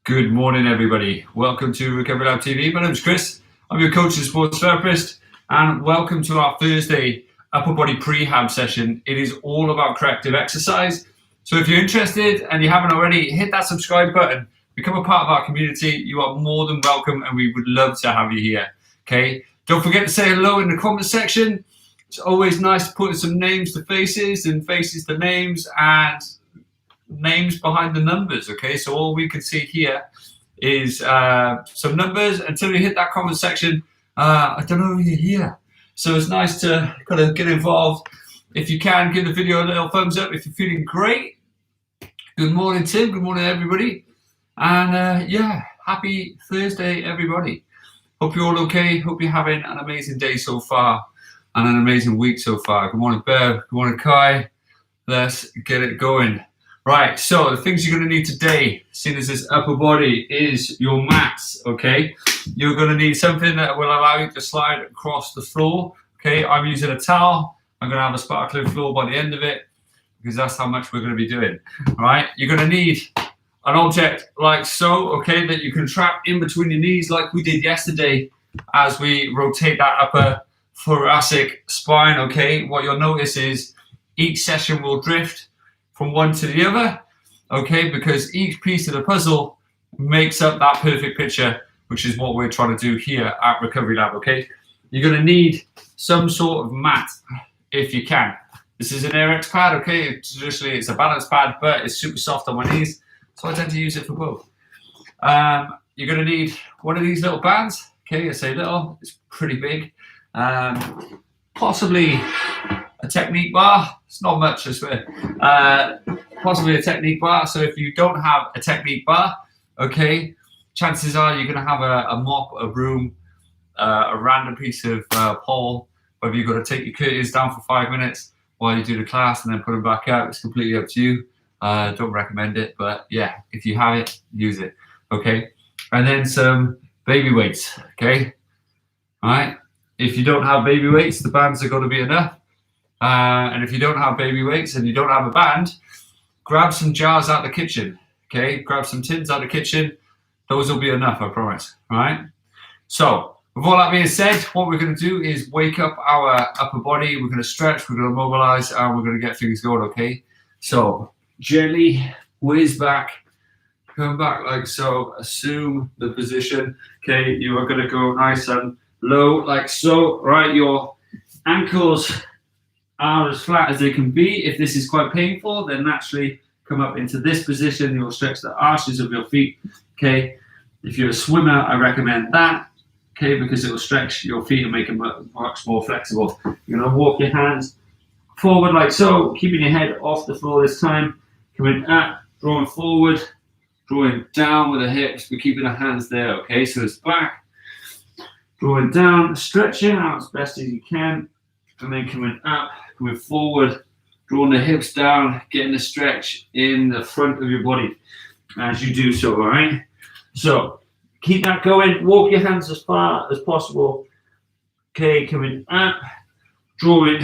Good morning, everybody. Welcome to Recovery Lab TV. My name is Chris. I'm your coach and sports therapist, and welcome to our Thursday upper body prehab session. It is all about corrective exercise. So if you're interested and you haven't already, hit that subscribe button, become a part of our community. You are more than welcome, and we would love to have you here. Okay. Don't forget to say hello in the comment section. It's always nice to put some names to faces and faces to names and names behind the numbers. Okay, so all we can see here is some numbers. Until you hit that comment section, I don't know you're here, so it's nice to kind of get involved. If you can, give the video a little thumbs up if you're feeling great. Good morning, Tim. Good morning, everybody. And yeah, happy Thursday, everybody. Hope you're all okay. Hope you're having an amazing day so far and an amazing week so far. Good morning, Bev. Good morning, Kai. Let's get it going. Right, so the things you're going to need today, seeing as this upper body, is your mats, okay? You're going to need something that will allow you to slide across the floor, okay? I'm using a towel. I'm going to have a sparkling floor by the end of it because that's how much we're going to be doing, all right? You're going to need an object like so, okay, that you can trap in between your knees like we did yesterday as we rotate that upper thoracic spine, okay? What you'll notice is each session will drift from one to the other, okay, because each piece of the puzzle makes up that perfect picture, which is what we're trying to do here at Recovery Lab, okay? You're going to need some sort of mat if you can. This is an AirX pad, okay? Traditionally, it's a balance pad, but it's super soft on my knees, so I tend to use it for both. You're going to need one of these little bands, okay? I say little, it's pretty big. Possibly a technique bar. It's not much, I swear. Possibly a technique bar. So if you don't have a technique bar, okay, chances are you're going to have a mop, a broom, a random piece of pole. Whether you've got to take your curtains down for 5 minutes while you do the class and then put them back out, it's completely up to you. Don't recommend it, but yeah, if you have it, use it, okay? And then some baby weights, okay? All right. If you don't have baby weights, the bands are going to be enough. And if you don't have baby weights and you don't have a band, grab some jars out of the kitchen, okay? Grab some tins out of the kitchen. Those will be enough, I promise, all right? So, with all that being said, what we're going to do is wake up our upper body. We're going to stretch, we're going to mobilize, and we're going to get things going, okay? So, gently whiz back, come back like so. Assume the position, okay? You are going to go nice and low like so, right? Your ankles are as flat as they can be. If this is quite painful, then naturally come up into this position. You'll stretch the arches of your feet, okay? If you're a swimmer, I recommend that, okay, because it will stretch your feet and make them much more flexible. You're going to walk your hands forward like so, keeping your head off the floor this time, coming up, drawing forward, drawing down with the hips, but keeping the hands there, okay? So it's back, drawing down, stretching out as best as you can, and then coming up, coming forward, drawing the hips down, getting the stretch in the front of your body as you do so, all right? So keep that going. Walk your hands as far as possible. Okay, coming up, drawing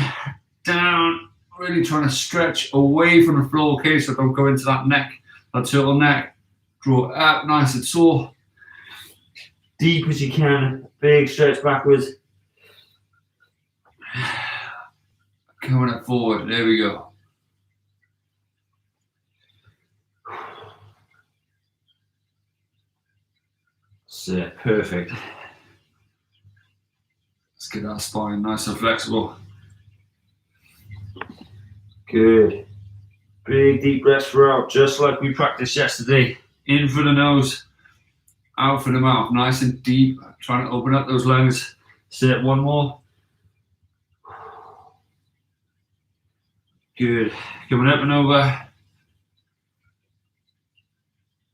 down, really trying to stretch away from the floor, okay? So don't go into that neck, that turtleneck. Draw up, nice and tall. Deep as you can, big stretch backwards. Coming up forward, there we go. That's it, perfect. Let's get that spine nice and flexible. Good. Big deep breaths throughout, just like we practiced yesterday. In through the nose, out through the mouth, nice and deep. Trying to open up those lungs. Sit one more. Good. Coming up and over.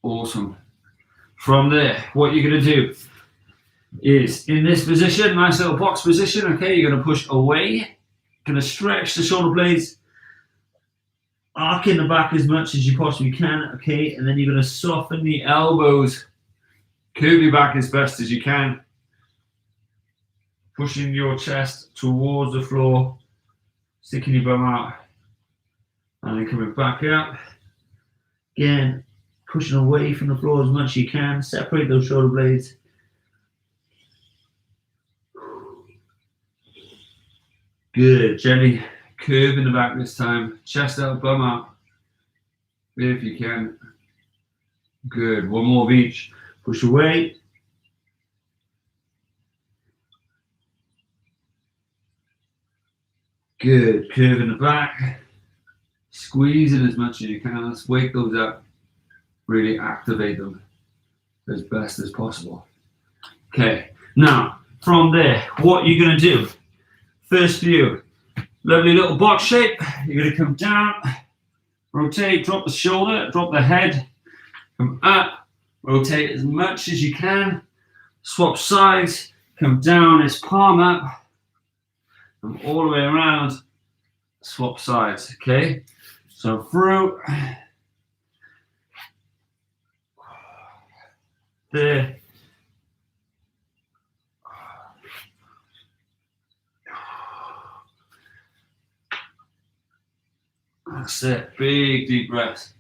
Awesome. From there, what you're going to do is in this position, nice little box position, okay, you're going to push away. Going to stretch the shoulder blades, arcing the back as much as you possibly can, okay, and then you're going to soften the elbows, curve your back as best as you can, pushing your chest towards the floor, sticking your bum out, and then coming back up. Again, pushing away from the floor as much as you can. Separate those shoulder blades. Good. Gently curve in the back this time. Chest out, bum out. If you can. Good. One more of each. Push away. Good. Curve in the back. Squeeze it as much as you can. Let's wake those up. Really activate them as best as possible. Okay. Now, from there, what you're going to do. First view. Lovely little box shape. You're going to come down. Rotate. Drop the shoulder. Drop the head. Come up. Rotate as much as you can. Swap sides. Come down. It's palm up. Come all the way around. Swap sides. Okay. So through. There. That's it. Big deep breath.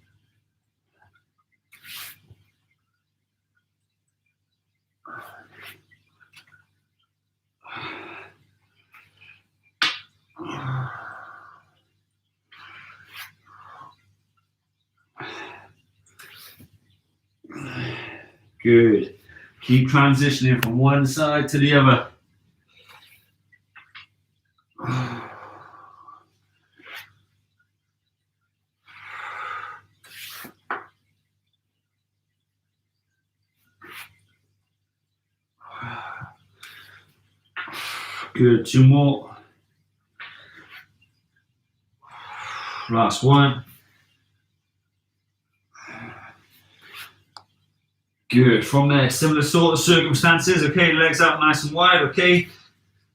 Good. Keep transitioning from one side to the other. Good. Two more. Last one. Good. From there, similar sort of circumstances. Okay, legs out nice and wide. Okay,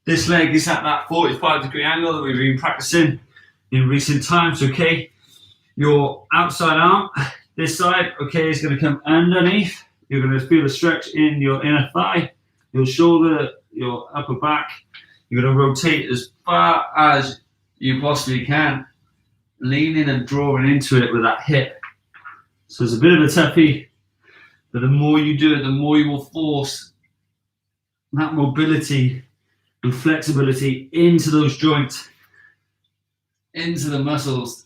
this leg is at that 45-degree angle that we've been practicing in recent times. Okay, your outside arm, this side, okay, is going to come underneath. You're going to feel a stretch in your inner thigh, your shoulder, your upper back. You're going to rotate as far as you possibly can, leaning and drawing into it with that hip. So it's a bit of a toughie. But the more you do it, the more you will force that mobility and flexibility into those joints, into the muscles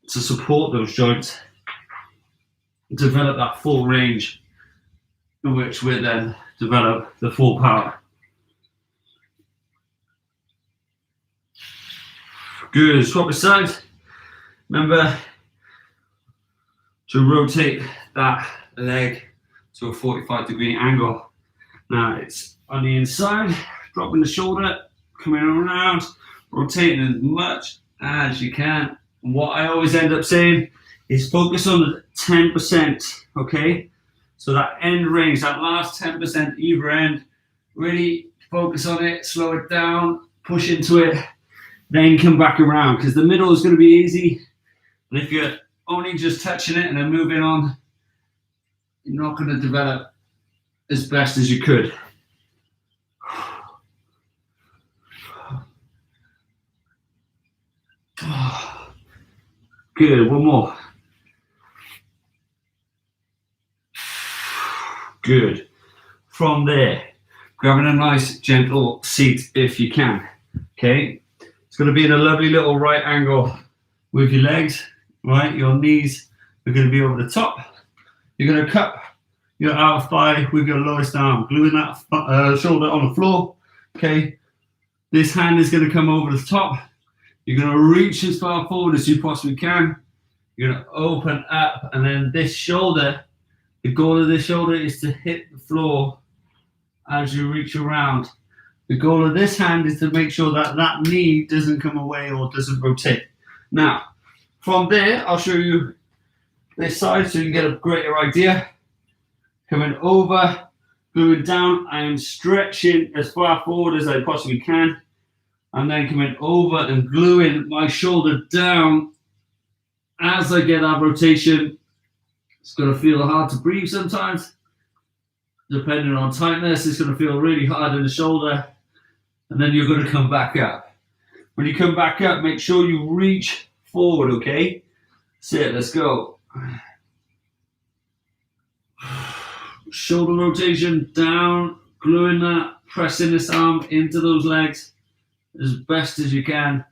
to support those joints, develop that full range in which we then develop the full power. Good. Swap sides. Remember to rotate that leg to a 45-degree angle. Now it's on the inside, dropping the shoulder, coming around, rotating as much as you can. And what I always end up saying is focus on the 10%, okay? So that end range, that last 10% either end, really focus on it, slow it down, push into it, then come back around, because the middle is going to be easy. And if you're only just touching it and then moving on, you're not going to develop as best as you could. Good, one more. Good. From there, grabbing a nice gentle seat if you can. Okay, it's going to be in a lovely little right angle with your legs, right? Your knees are going to be over the top. You're going to cup your outer thigh with your lowest arm, gluing that shoulder on the floor. Okay, this hand is going to come over the top. You're going to reach as far forward as you possibly can. You're going to open up, and then this shoulder, the goal of this shoulder is to hit the floor as you reach around. The goal of this hand is to make sure that that knee doesn't come away or doesn't rotate. Now, from there, I'll show you this side so you can get a greater idea. Coming over, gluing down, I am stretching as far forward as I possibly can. And then coming over and gluing my shoulder down as I get that rotation. It's going to feel hard to breathe sometimes. Depending on tightness, it's going to feel really hard in the shoulder. And then you're going to come back up. When you come back up, make sure you reach forward, okay? That's it, let's go. Shoulder rotation down, gluing that, pressing this arm into those legs as best as you can.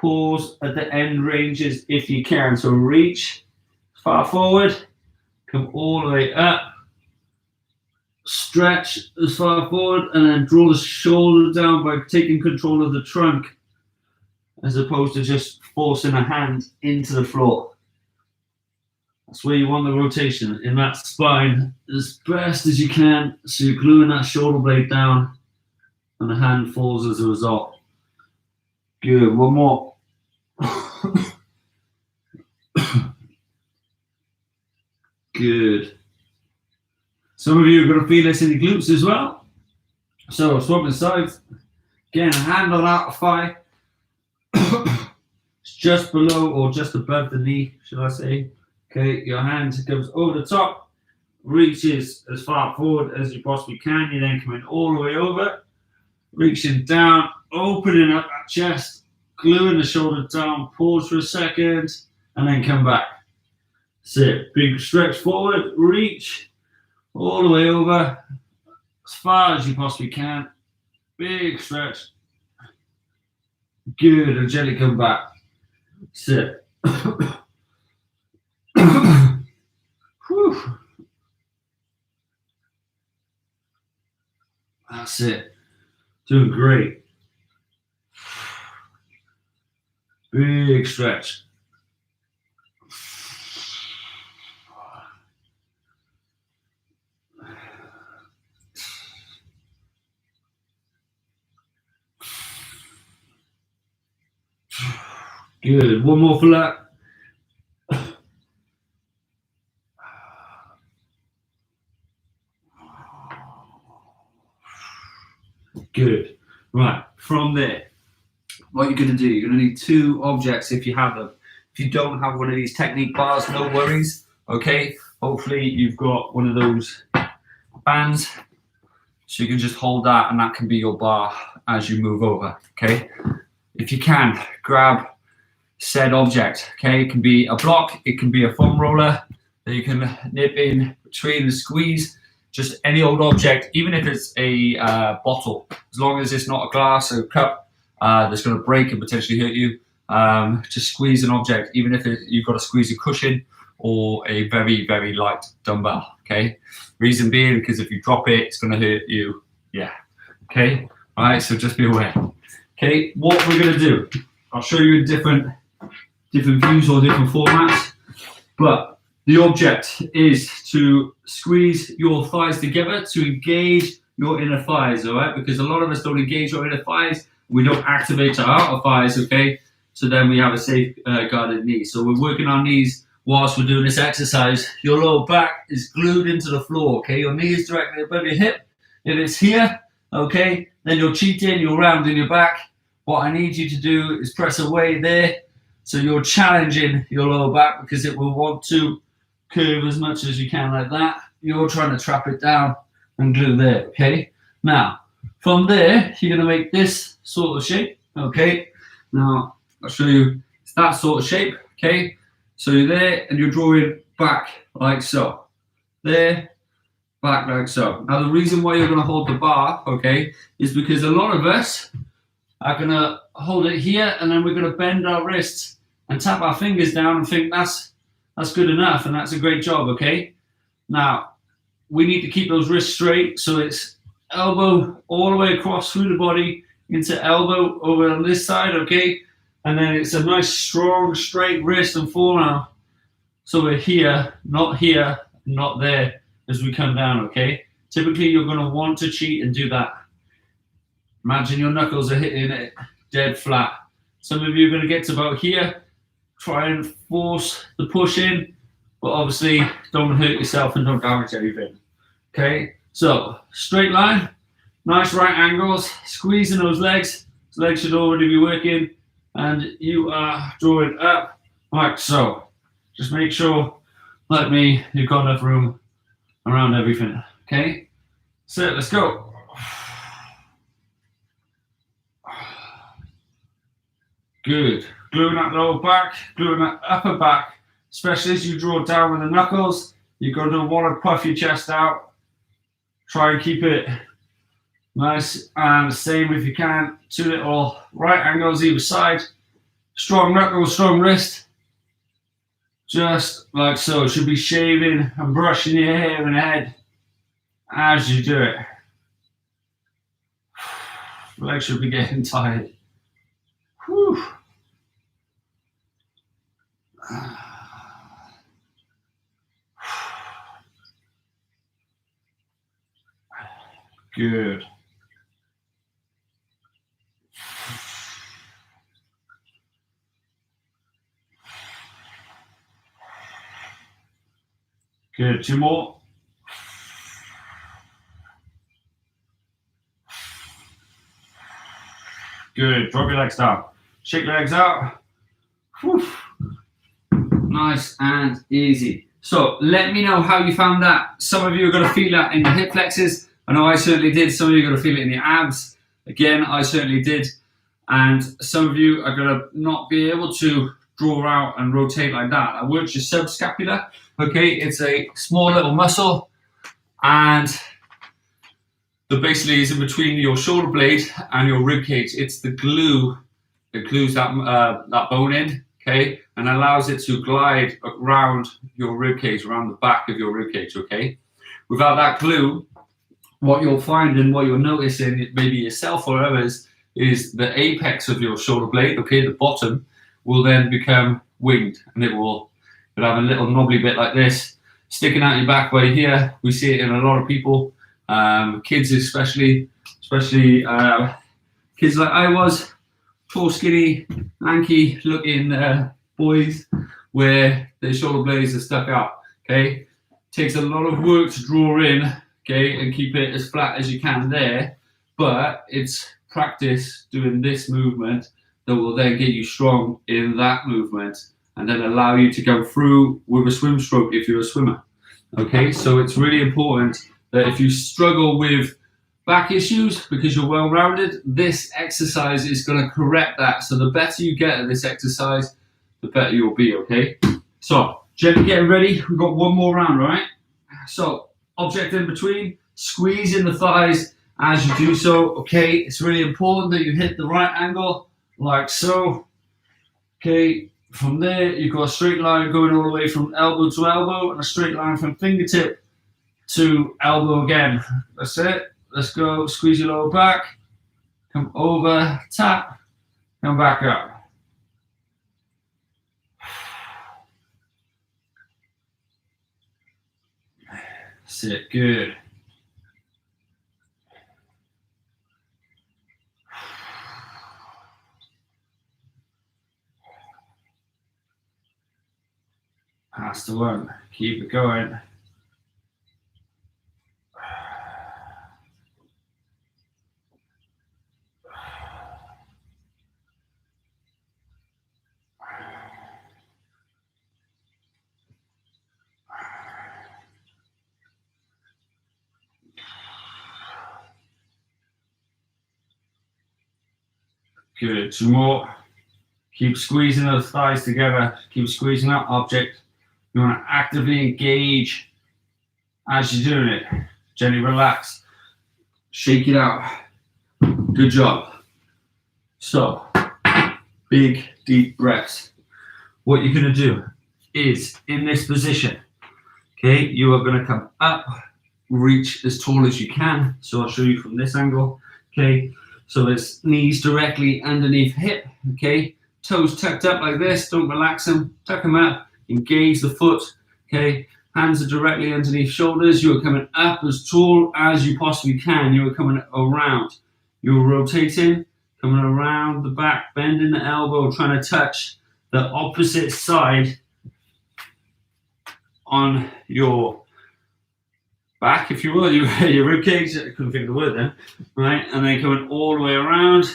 Pause at the end ranges if you can. So reach far forward, come all the way up, stretch as far forward, and then draw the shoulder down by taking control of the trunk as opposed to just forcing a hand into the floor. That's where you want the rotation, in that spine as best as you can. So you're gluing that shoulder blade down and the hand falls as a result. Good, one more. Good. Some of you are going to feel this in the glutes as well. So swapping sides. Again, hand on outer thigh. It's just below or just above the knee, should I say. Okay, your hand goes over the top, reaches as far forward as you possibly can. You then come in all the way over, reaching down, opening up that chest, gluing the shoulder down, pause for a second, and then come back. Sit, big stretch forward, reach all the way over as far as you possibly can. Big stretch. Good, and gently come back. Sit. That's it. Doing great. Big stretch. Good. One more for that. Good. Right. From there, what you're going to do, you're going to need two objects if you have them. If you don't have one of these technique bars, no worries. Okay. Hopefully you've got one of those bands, so you can just hold that, and that can be your bar as you move over. Okay. If you can, grab said object. Okay. It can be a block. It can be a foam roller that you can nip in between and squeeze. Just any old object, even if it's a bottle, as long as it's not a glass or a cup that's going to break and potentially hurt you. Just squeeze an object, even if you've got to squeeze a cushion or a very, very light dumbbell. Okay. Reason being, because if you drop it, it's going to hurt you. Yeah. Okay. All right. So just be aware. Okay. What we're going to do, I'll show you in different views or different formats, but the object is to squeeze your thighs together to engage your inner thighs, all right? Because a lot of us don't engage our inner thighs. We don't activate our outer thighs, okay? So then we have a safe guarded knee. So we're working our knees whilst we're doing this exercise. Your lower back is glued into the floor, okay? Your knee is directly above your hip. If it's here, okay, then you're cheating, you're rounding your back. What I need you to do is press away there. So you're challenging your lower back because it will want to curve as much as you can like that. You're trying to trap it down and glue there, okay? Now, from there, you're going to make this sort of shape, okay? Now, I'll show you. It's that sort of shape, okay? So you're there and you're drawing back like so. There, back like so. Now, the reason why you're going to hold the bar, okay, is because a lot of us are going to hold it here and then we're going to bend our wrists and tap our fingers down and think that's good enough and that's a great job, okay? Now, we need to keep those wrists straight, so it's elbow all the way across through the body into elbow over on this side, okay? And then it's a nice, strong, straight wrist and forearm. So we're here, not there as we come down, okay? Typically, you're going to want to cheat and do that. Imagine your knuckles are hitting it dead flat. Some of you are going to get to about here. Try and force the push in, but obviously don't hurt yourself and don't damage anything. Okay, so straight line, nice right angles, squeezing those legs. Those legs should already be working, and you are drawing up like so. Just make sure, like me, you've got enough room around everything. Okay, so let's go. Good. Gluing that lower back, gluing that upper back, especially as you draw down with the knuckles. You're going to want to puff your chest out. Try and keep it nice and same if you can. 2 little right angles either side. Strong knuckle, strong wrist. Just like so. Should be shaving and brushing your hair and head as you do it. Legs should be getting tired. Whew. Good. Good. 2 more. Good. Drop your legs down. Shake your legs out. Whew. Nice and easy. So let me know how you found that. Some of you are going to feel that in the hip flexors. I know I certainly did. Some of you are going to feel it in the abs. Again, I certainly did. And some of you are going to not be able to draw out and rotate like that. That works your subscapular. Okay, it's a small little muscle, and that basically is in between your shoulder blade and your rib cage. It's the glue that glues that bone in, okay, and allows it to glide around your rib cage, around the back of your rib cage, okay. Without that glue, what you'll find and what you'll notice in maybe yourself or others is the apex of your shoulder blade, okay, the bottom, will then become winged, and it'll have a little knobbly bit like this sticking out your back right here. We see it in a lot of people, kids especially kids like I was, tall, skinny, lanky looking boys, where their shoulder blades are stuck out. Okay, takes a lot of work to draw in, okay, and keep it as flat as you can there, but it's practice doing this movement that will then get you strong in that movement and then allow you to go through with a swim stroke if you're a swimmer. Okay, so it's really important that if you struggle with back issues because you're well-rounded, this exercise is going to correct that. So the better you get at this exercise, the better you'll be, okay? So, gently getting ready. We've got 1 more round, right? So, object in between, squeeze in the thighs as you do so, okay? It's really important that you hit the right angle, like so. Okay, from there, you've got a straight line going all the way from elbow to elbow and a straight line from fingertip to elbow again. That's it. Let's go. Squeeze your lower back. Come over, tap, come back up. That's it. Good. That's the one. Keep it going. Good. 2 more. Keep squeezing those thighs together. Keep squeezing that object. You want to actively engage as you're doing it. Gently relax. Shake it out. Good job. So, big, deep breaths. What you're going to do is, in this position, okay, you are going to come up, reach as tall as you can. So I'll show you from this angle, okay. So it's knees directly underneath hip, okay. Toes tucked up like this, don't relax them, tuck them up, engage the foot, okay. Hands are directly underneath shoulders. You are coming up as tall as you possibly can. You are coming around. You're rotating, coming around the back, bending the elbow, trying to touch the opposite side on your back, if you will, your rib cage. I couldn't think of the word then, right? And then coming all the way around,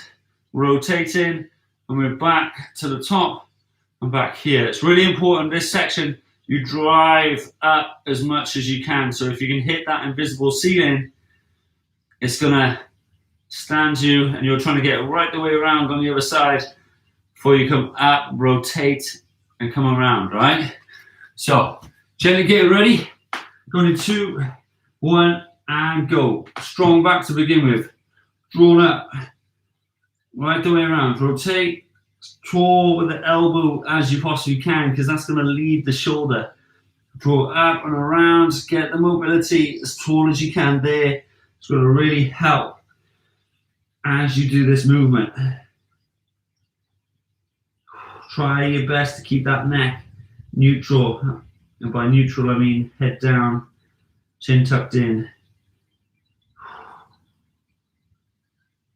rotating, and we're back to the top and back here. It's really important, this section, you drive up as much as you can. So if you can hit that invisible ceiling, it's gonna stand you, and you're trying to get right the way around on the other side before you come up, rotate, and come around, right? So, gently get ready. Going in 2, 1, and go. Strong back to begin with. Drawn up. Right the way around. Rotate. Tall with the elbow as you possibly can, because that's going to lead the shoulder. Draw up and around. Get the mobility as tall as you can there. It's going to really help as you do this movement. Try your best to keep that neck neutral. And by neutral, I mean head down, chin tucked in.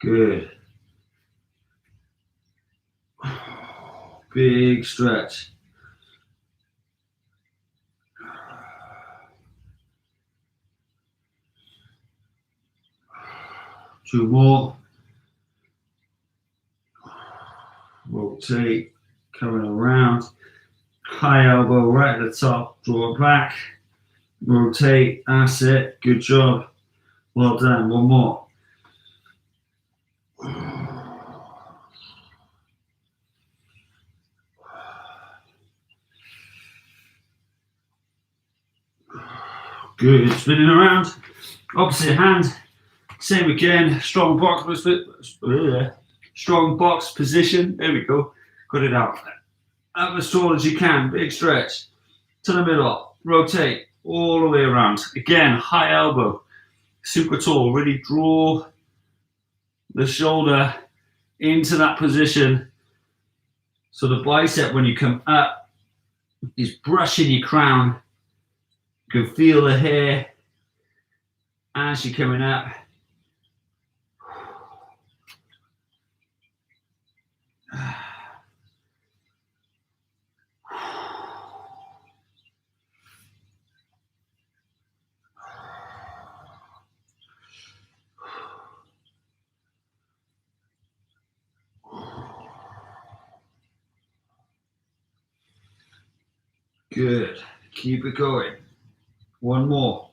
Good. Big stretch. Two more. Rotate, coming around. High elbow right at the top, draw it back. Rotate, that's it. Good job. Well done. One more. Good. Spinning around. Opposite hand. Same again. Strong box position. There we go. Got it out. Up as tall as you can. Big stretch. To the middle. Rotate all the way around. Again, high elbow. Super tall. Really draw the shoulder into that position. So the bicep, when you come up, is brushing your crown. You can feel the hair as you're coming up. Good. Keep it going. One more.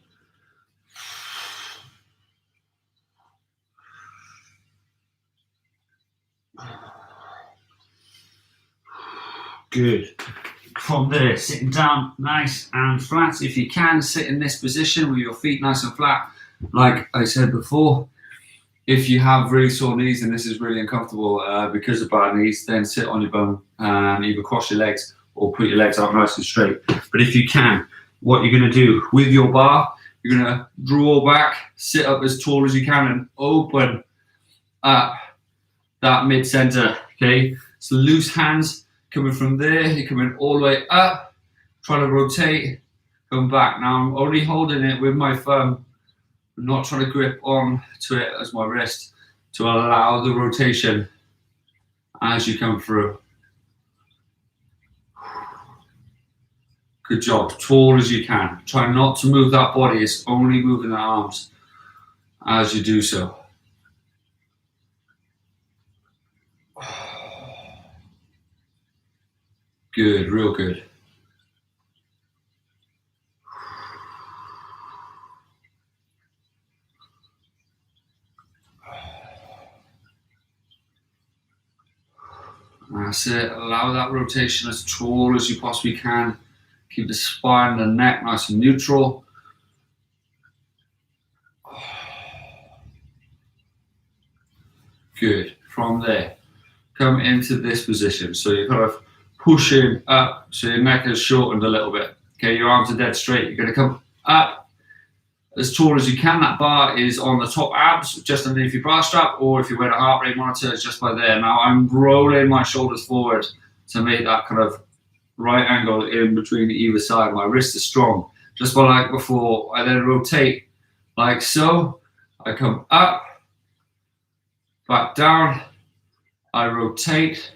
Good. From there, sitting down nice and flat. If you can, sit in this position with your feet nice and flat. Like I said before, if you have really sore knees and this is really uncomfortable because of bad knees, then sit on your bum and either cross your legs or put your legs out nice and straight. But if you can, what you're going to do with your bar, you're going to draw back, sit up as tall as you can, and open up that mid-center, okay? So loose hands coming from there, you're coming all the way up, trying to rotate, come back. Now I'm only holding it with my thumb, I'm not trying to grip on to it as my wrist to allow the rotation as you come through. Good job, tall as you can. Try not to move that body, it's only moving the arms as you do so. Good, real good. That's it, allow that rotation as tall as you possibly can. Keep the spine and the neck nice and neutral. Good, from there, come into this position. So you're kind of pushing up, so your neck is shortened a little bit. Okay, your arms are dead straight. You're gonna come up as tall as you can. That bar is on the top abs, just underneath your bra strap, or if you wear a heart rate monitor, it's just by there. Now I'm rolling my shoulders forward to make that kind of right angle in between either side. My wrist is strong, just like before. I then rotate like so. I come up, back down, I rotate,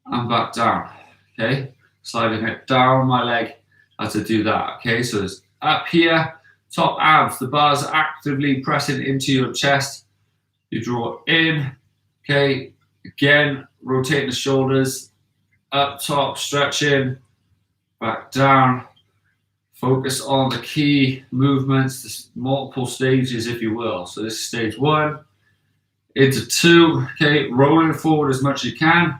and back down, okay? Sliding it down my leg as I do that, okay? So it's up here, top abs, the bars are actively pressing into your chest. You draw in, okay? Again, rotating the shoulders, up top, stretching, back down. Focus on the key movements, multiple stages, if you will. So this is stage 1, into 2, okay? Rolling forward as much as you can,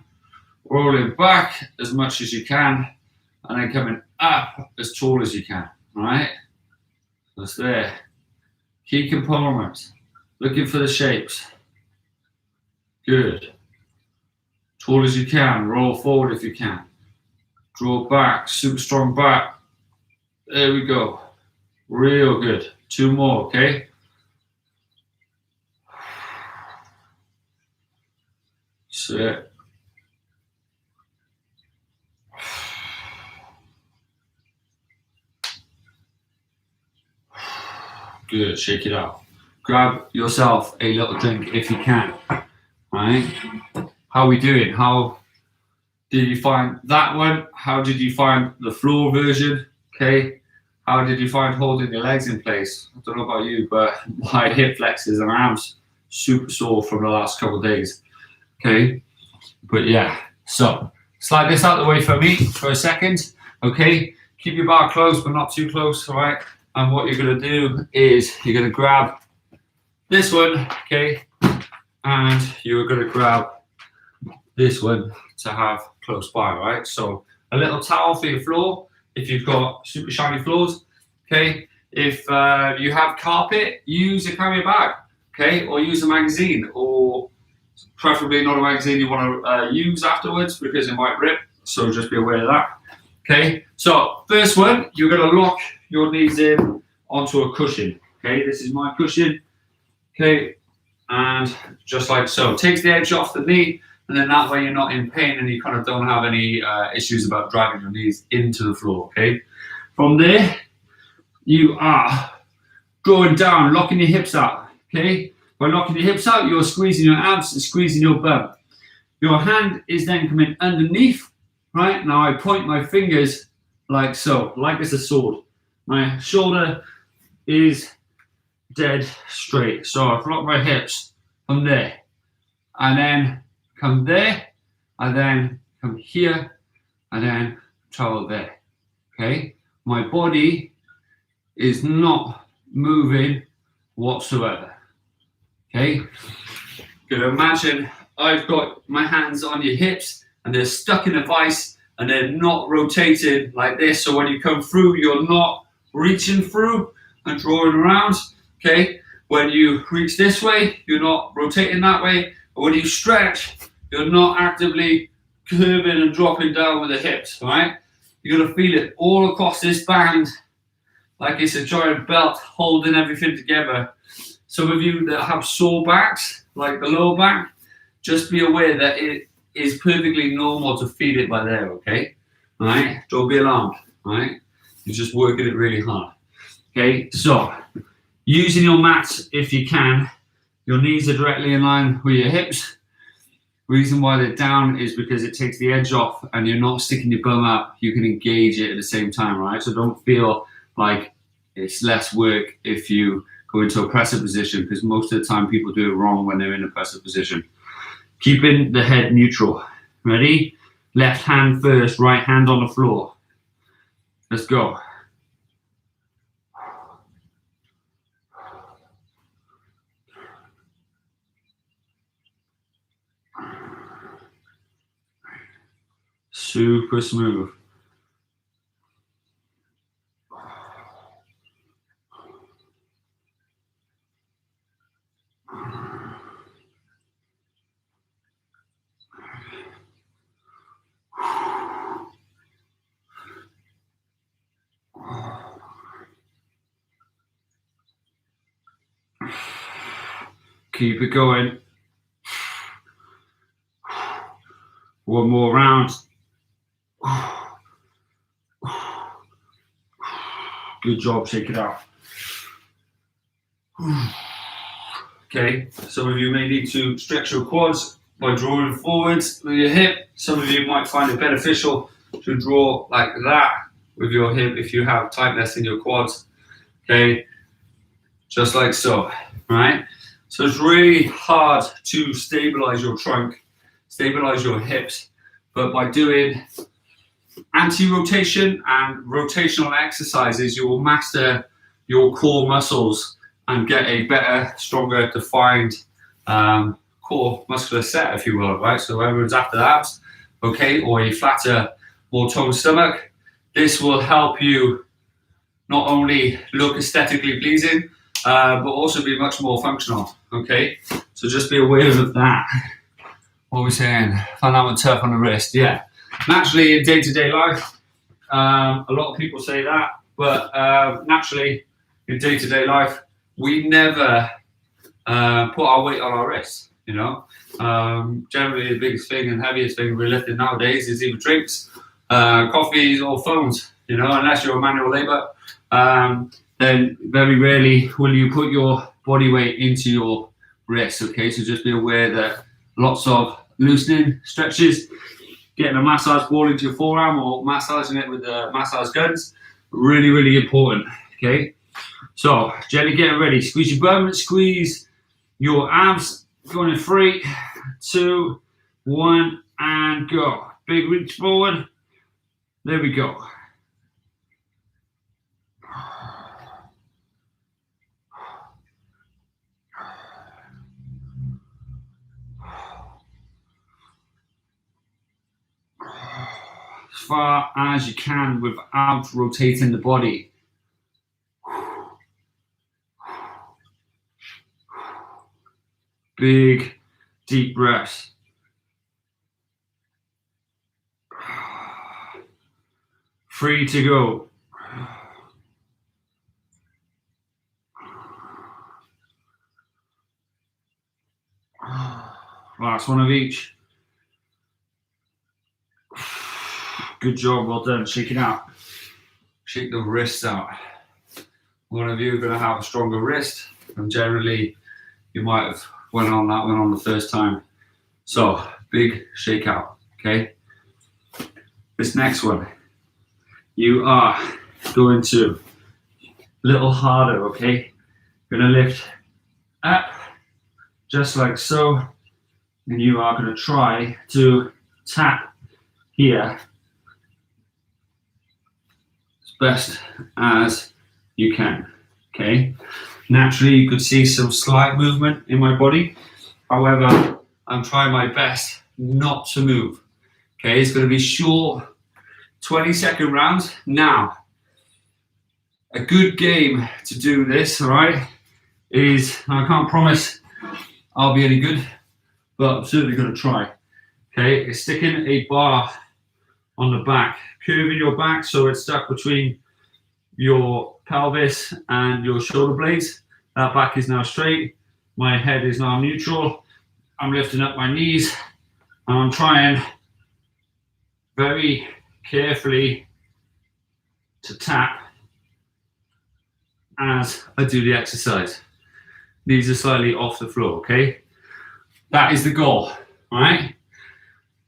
rolling back as much as you can, and then coming up as tall as you can, all right? That's there. Key component. Looking for the shapes. Good. Tall as you can. Roll forward if you can. Draw back. Super strong back. There we go. Real good. 2 more, okay? Sit. Good. Shake it out. Grab yourself a little drink if you can. Right? How are we doing? How did you find that one? How did you find the floor version? Okay. How did you find holding your legs in place? I don't know about you, but my hip flexors and arms super sore from the last couple of days. Okay. But yeah, so slide this out the way for me for a second. Okay. Keep your bar close, but not too close. All right. And what you're going to do is you're going to grab this one. Okay. And you're going to grab this one to have close by. Right. So a little towel for your floor. If you've got super shiny floors, okay. If you have carpet, use a carrier bag, okay, or use a magazine, or preferably not a magazine you want to use afterwards because it might rip. So just be aware of that, okay. So first one, you're going to lock your knees in onto a cushion, okay. This is my cushion, okay, and just like so, takes the edge off the knee. And then that way you're not in pain and you kind of don't have any issues about driving your knees into the floor, okay? From there, you are going down, locking your hips out, okay? By locking your hips out, you're squeezing your abs and squeezing your bum. Your hand is then coming underneath, right? Now I point my fingers like so, like it's a sword. My shoulder is dead straight. So I've locked my hips from there. And then come there, and then come here, and then travel there, okay? My body is not moving whatsoever, okay? You can imagine I've got my hands on your hips, and they're stuck in a vice, and they're not rotating like this, so when you come through, you're not reaching through and drawing around, okay? When you reach this way, you're not rotating that way, but when you stretch, you're not actively curving and dropping down with the hips, all right? You're going to feel it all across this band like it's a giant belt holding everything together. Some of you that have sore backs, like the lower back, just be aware that it is perfectly normal to feel it by there, okay? All right? Don't be alarmed, all right? You're just working it really hard, okay? So, using your mats if you can, your knees are directly in line with your hips. Reason why they're down is because it takes the edge off and you're not sticking your bum up. You can engage it at the same time, right? So don't feel like it's less work if you go into a presser position, because most of the time people do it wrong when they're in a presser position. Keeping the head neutral. Ready? Left hand first, right hand on the floor. Let's go. Super smooth. Keep it going. One more round. Good job, shake it out. Okay, some of you may need to stretch your quads by drawing forwards with your hip. Some of you might find it beneficial to draw like that with your hip if you have tightness in your quads. Okay, just like so, right? So it's really hard to stabilize your trunk, stabilize your hips, but by doing anti-rotation and rotational exercises, you will master your core muscles and get a better, stronger, defined core muscular set, if you will, right? So whether it's after abs, okay, or a flatter, more toned stomach, this will help you not only look aesthetically pleasing, but also be much more functional, okay? So just be aware of that. What are we saying? Find that one tough on the wrist, yeah. Naturally, in day-to-day life, a lot of people say that, but naturally, in day-to-day life, we never put our weight on our wrists, you know. Generally, the biggest thing and heaviest thing we're lifting nowadays is either drinks, coffees, or phones, you know, unless you're a manual labor. Then very rarely will you put your body weight into your wrists, okay? So just be aware that lots of loosening stretches, getting a massage ball into your forearm or massaging it with the massage guns, really, really important, okay? So gently getting ready. Squeeze your bum and squeeze your abs. Going in 3, 2, 1, and go. Big reach forward. There we go. As far as you can without rotating the body. Big, deep breaths. 3 to go. Last one of each. Good job, well done. Shake it out. Shake the wrists out. One of you are going to have a stronger wrist, and generally you might have went on that one on the first time. So, big shake out, okay? This next one, you are going to, a little harder, okay? You're going to lift up, just like so, and you are going to try to tap here as best as you can, okay? Naturally, you could see some slight movement in my body. However, I'm trying my best not to move, okay? It's going to be short, 20-second rounds. Now, a good game to do this, all right, is, I can't promise I'll be any good, but I'm certainly going to try, okay? It's sticking a bar on the back, curving your back so it's stuck between your pelvis and your shoulder blades. That back is now straight. My head is now neutral. I'm lifting up my knees and I'm trying very carefully to tap as I do the exercise. Knees are slightly off the floor, okay? That is the goal, all right?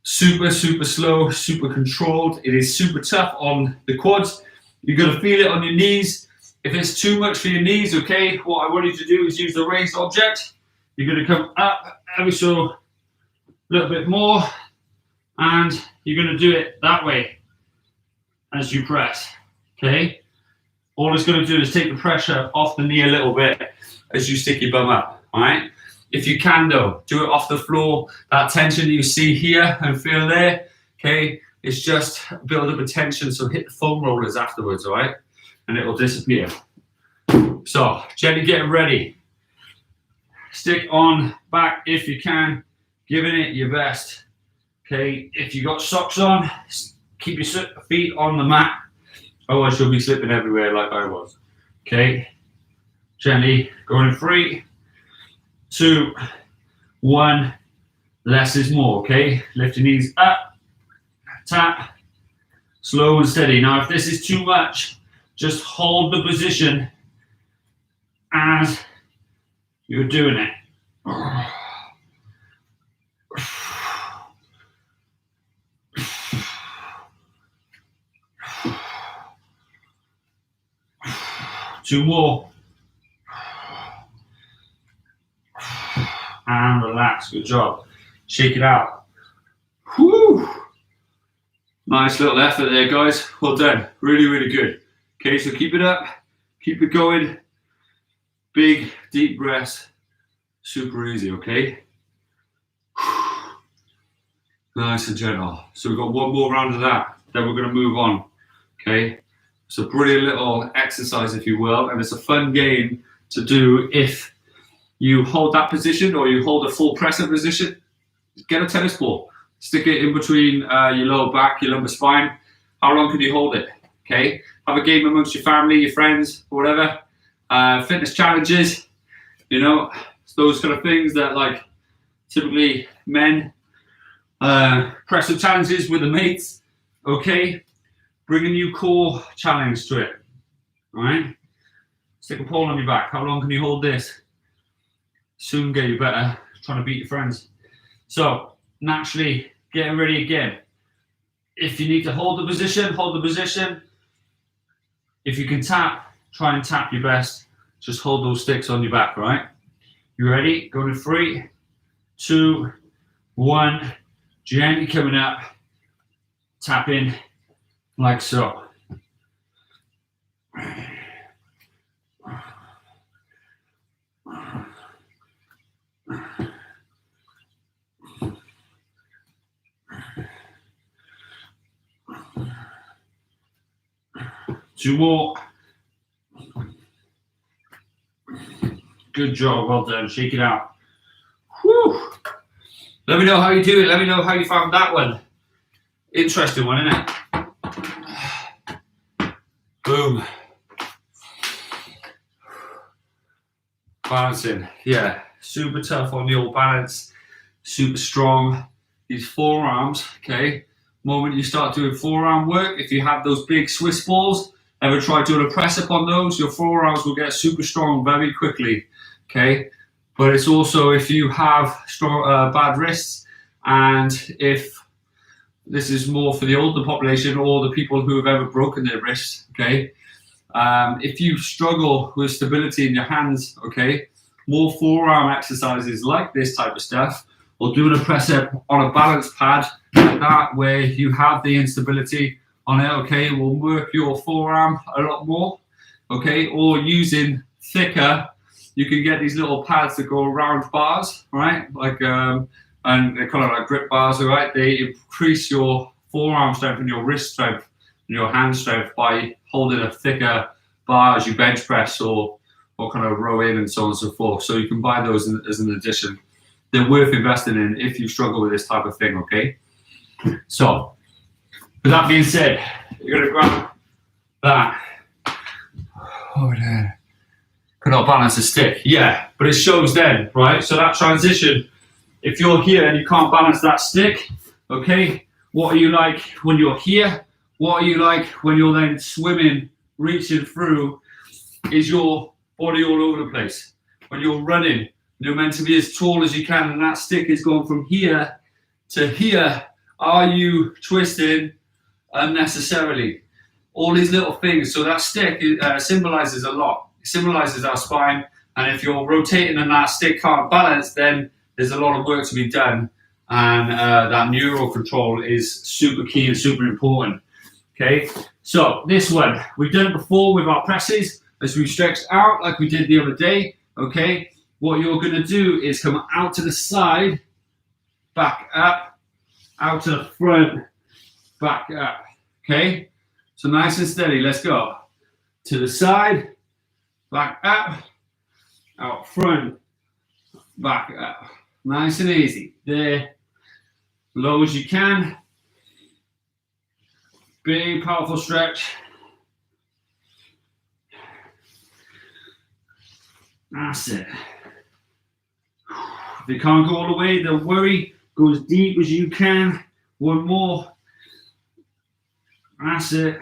Super, super slow, super controlled. It is super tough on the quads. You're gonna feel it on your knees. If it's too much for your knees, okay, what I want you to do is use the raised object. You're gonna come up ever so a little bit more, and you're gonna do it that way as you press, okay? All it's gonna do is take the pressure off the knee a little bit as you stick your bum up, all right? If you can though, do it off the floor. That tension you see here and feel there, okay, it's just build up a tension, so hit the foam rollers afterwards, all right? And it will disappear. So, gently getting ready. Stick on back if you can, giving it your best. Okay, if you got socks on, keep your feet on the mat, otherwise you'll be slipping everywhere like I was. Okay, gently going in 3, 2, 1, less is more, okay? Lift your knees up, tap, slow and steady. Now if this is too much, just hold the position as you're doing it. 2 more. And relax, good job. Shake it out. Whew. Nice little effort there, guys. Well done, really, really good. Okay, so keep it up, keep it going. Big, deep breaths, super easy, okay? Nice and gentle. So we've got one more round of that, then we're gonna move on, okay? It's a brilliant little exercise, if you will, and it's a fun game to do if you hold that position or you hold a full presser position. Get a tennis ball, stick it in between your lower back, your lumbar spine. How long can you hold it? Okay, have a game amongst your family, your friends, or whatever. Fitness challenges, you know, those kind of things that like typically men pressure challenges with the mates. Okay, bring a new core challenge to it. All right, stick a pole on your back. How long can you hold this? Soon get you better trying to beat your friends. So naturally, getting ready again. If you need to hold the position, hold the position. If you can tap, try and tap your best. Just hold those sticks on your back, right? You ready? Going in 3, 2, 1. Gently coming up. Tap in like so. 2 more. Good job, well done. Shake it out. Whew. Let me know how you do it. Let me know how you found that one. Interesting one, isn't it? Boom. Balancing. Yeah, super tough on the old balance. Super strong. These forearms, okay? Moment you start doing forearm work, if you have those big Swiss balls, ever try doing a press up on those, your forearms will get super strong very quickly, okay? But it's also if you have strong, bad wrists, and if this is more for the older population or the people who have ever broken their wrists, okay? If you struggle with stability in your hands, okay, more forearm exercises like this type of stuff, or doing a press up on a balance pad like that where you have the instability on it, okay, will work your forearm a lot more, okay, or using thicker, you can get these little pads that go around bars, right, like, and they're kind of like grip bars, all right, they increase your forearm strength and your wrist strength and your hand strength by holding a thicker bar as you bench press or kind of row in and so on and so forth. So you can buy those as an addition. They're worth investing in if you struggle with this type of thing, okay? So, with that being said, you're going to grab that. Oh, there. Cannot balance a stick. Yeah, but it shows then, right? So that transition, if you're here and you can't balance that stick, okay, what are you like when you're here? What are you like when you're then swimming, reaching through? Is your body all over the place? When you're running, you're meant to be as tall as you can, and that stick is going from here to here. Are you twisting unnecessarily? All these little things. So that stick symbolizes a lot. It symbolizes our spine, and if you're rotating and that stick can't balance, then there's a lot of work to be done, and that neural control is super key and super important. Okay, so this one, we've done it before with our presses, as we stretched out like we did the other day, okay? What you're gonna do is come out to the side, back up, out to the front, back up, okay? So nice and steady, let's go. To the side, back up, out front, back up. Nice and easy, there, low as you can. Big, powerful stretch. That's it. If you can't go all the way, don't worry. Go as deep as you can. One more. That's it.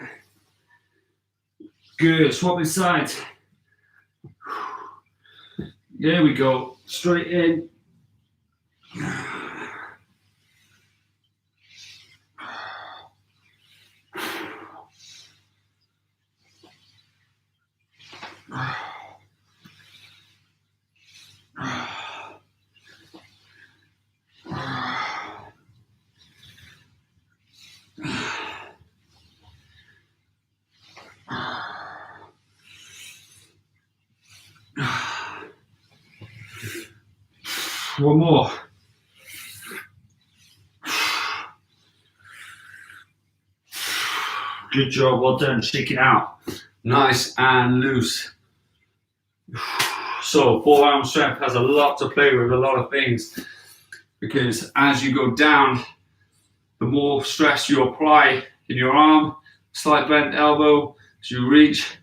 Good. Swapping sides. There we go. Straight in. One more. Good job, well done. Shake it out. Nice and loose. So forearm strength has a lot to play with, a lot of things, because as you go down, the more stress you apply in your arm, slight bent elbow, as you reach,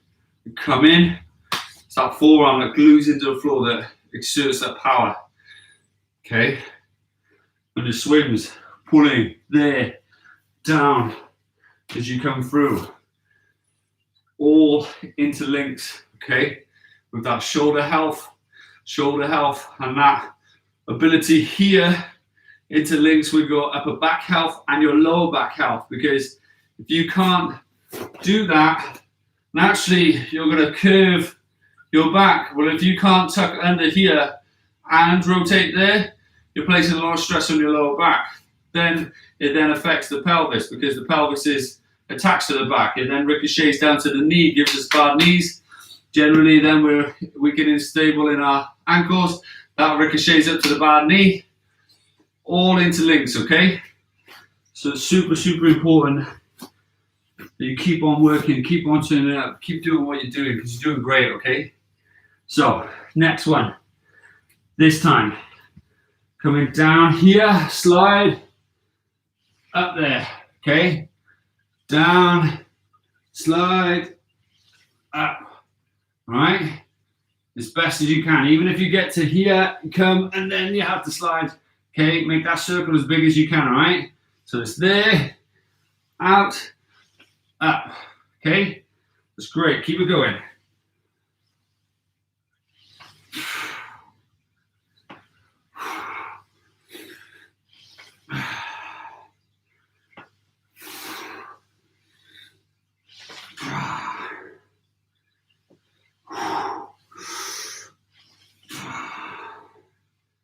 you come in, it's that forearm that glues into the floor that exerts that power. Okay, and the swims, pulling there, down as you come through. All interlinks, okay, with that shoulder health, and that ability here interlinks with your upper back health and your lower back health, because if you can't do that, naturally you're going to curve your back. Well, if you can't tuck under here and rotate there, you're placing a lot of stress on your lower back. Then it then affects the pelvis, because the pelvis is attached to the back. It then ricochets down to the knee, gives us bad knees. Generally, then we're weak and unstable in our ankles. That ricochets up to the bad knee. All interlinks, okay? So it's super, super important that you keep on working, keep on turning up, keep doing what you're doing, because you're doing great, okay? So, next one. This time, coming down here, slide, up there, okay? Down, slide, up, all right? As best as you can. Even if you get to here, come, and then you have to slide, okay? Make that circle as big as you can, all right? So it's there, out, up, okay? That's great, keep it going.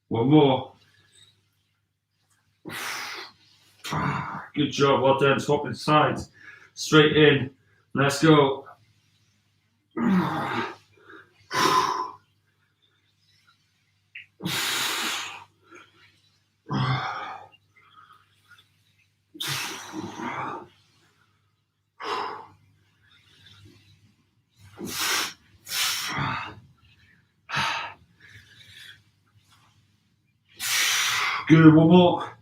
One more. Good job, well done. Swapping sides. Straight in. Let's go. Good, one more.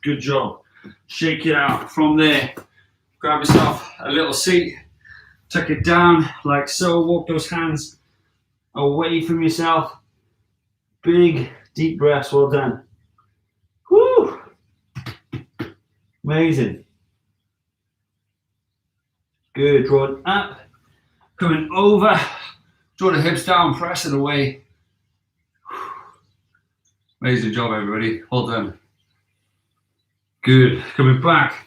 Good job. Shake it out from there. Grab yourself a little seat. Tuck it down like so. Walk those hands away from yourself. Big, deep breaths. Well done. Woo! Amazing. Good. Draw it up. Coming over. Draw the hips down. Press it away. Amazing job, everybody. Well done. Good. Coming back.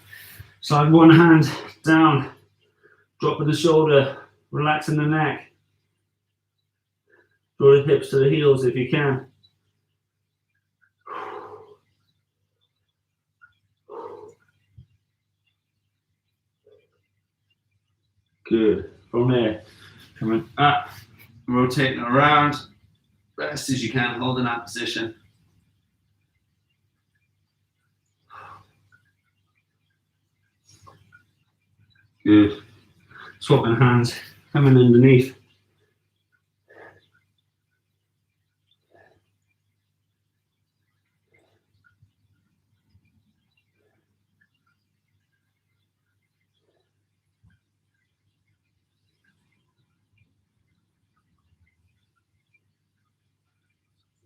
Slide one hand down. Dropping the shoulder. Relaxing the neck. Draw the hips to the heels if you can. Good. From there, coming up, rotating around. Best as you can, holding that position. Good. Swapping hands, coming underneath.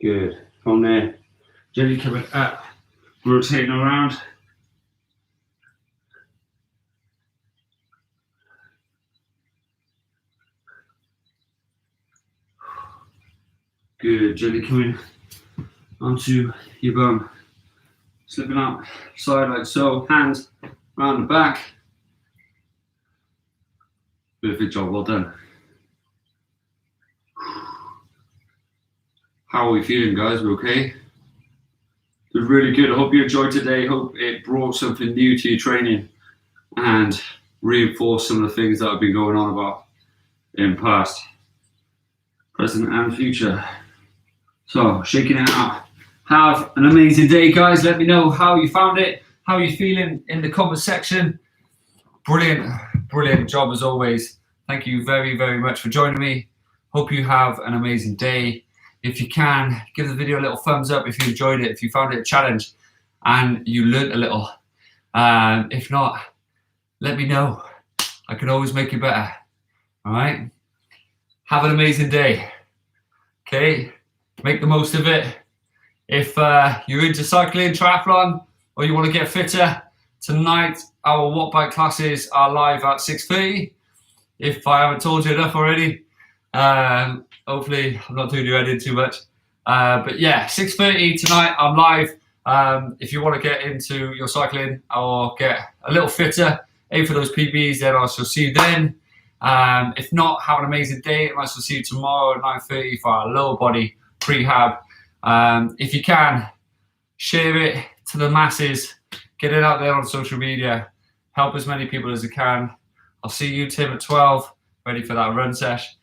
Good. From there, gently coming up, rotating around. Good. Gently coming onto your bum. Slipping up, side like so. Hands around the back. Perfect job. Well done. How are we feeling, guys? We okay? Did really good. I hope you enjoyed today. Hope it brought something new to your training and reinforced some of the things that I've been going on about in past, present and future. So, shaking it out. Have an amazing day, guys. Let me know how you found it. how are you feeling in the comment section. Brilliant job as always. Thank you very, very much for joining me. Hope you have an amazing day. If you can, give the video a little thumbs up if you enjoyed it, if you found it a challenge and you learned a little. If not, let me know. I can always make it better. All right? Have an amazing day. Okay? Make the most of it. If you're into cycling, triathlon, or you want to get fitter, tonight our watt bike classes are live at 6:30. If I haven't told you enough already, hopefully I'm not doing your head in too much. But yeah, 6:30 tonight I'm live. If you want to get into your cycling or get a little fitter, aim for those PBs, then I shall see you then. If not, have an amazing day, and I shall see you tomorrow at 9:30 for our lower body prehab. If you can, share it to the masses, get it out there on social media, help as many people as you can. I'll see you, Tim, at 12, ready for that run sesh,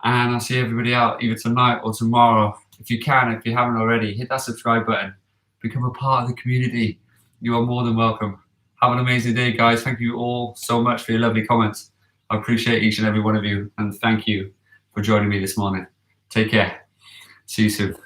and I'll see everybody out either tonight or tomorrow. If you can, if you haven't already, hit that subscribe button, become a part of the community. You are more than welcome. Have an amazing day, guys. Thank you all so much for your lovely comments. I appreciate each and every one of you, and thank you for joining me this morning. Take care. See you soon.